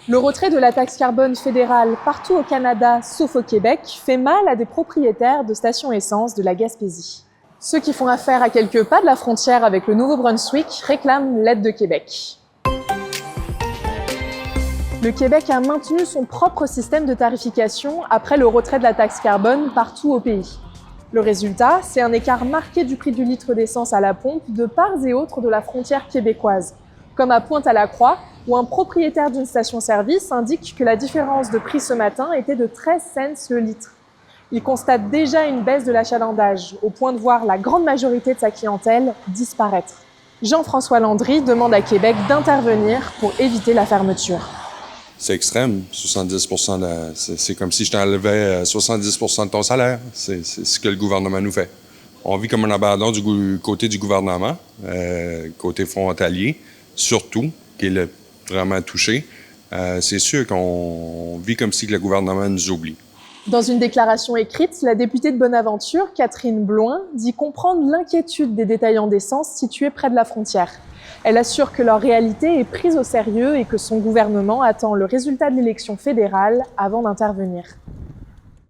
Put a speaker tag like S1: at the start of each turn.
S1: Le retrait de la taxe carbone fédérale partout au Canada, sauf au Québec, fait mal à des propriétaires de stations essence de la Gaspésie. Ceux qui font affaire à quelques pas de la frontière avec le Nouveau-Brunswick réclament l'aide de Québec. Le Québec a maintenu son propre système de tarification après le retrait de la taxe carbone partout au pays. Le résultat, c'est un écart marqué du prix du litre d'essence à la pompe de part et autre de la frontière québécoise, comme à Pointe-à-la-Croix, où un propriétaire d'une station-service indique que la différence de prix ce matin était de 13 cents le litre. Il constate déjà une baisse de l'achalandage, au point de voir la grande majorité de sa clientèle disparaître. Jean-François Landry demande à Québec d'intervenir pour éviter la fermeture.
S2: C'est extrême, 70%. C'est comme si je t'enlevais 70% de ton salaire. C'est ce que le gouvernement nous fait. On vit comme un abandon du côté du gouvernement, côté frontalier, surtout, qui est vraiment touché. C'est sûr qu'on vit comme si le gouvernement nous oublie.
S1: Dans une déclaration écrite, la députée de Bonaventure, Catherine Bloin, dit comprendre l'inquiétude des détaillants d'essence situés près de la frontière. Elle assure que leur réalité est prise au sérieux et que son gouvernement attend le résultat de l'élection fédérale avant d'intervenir.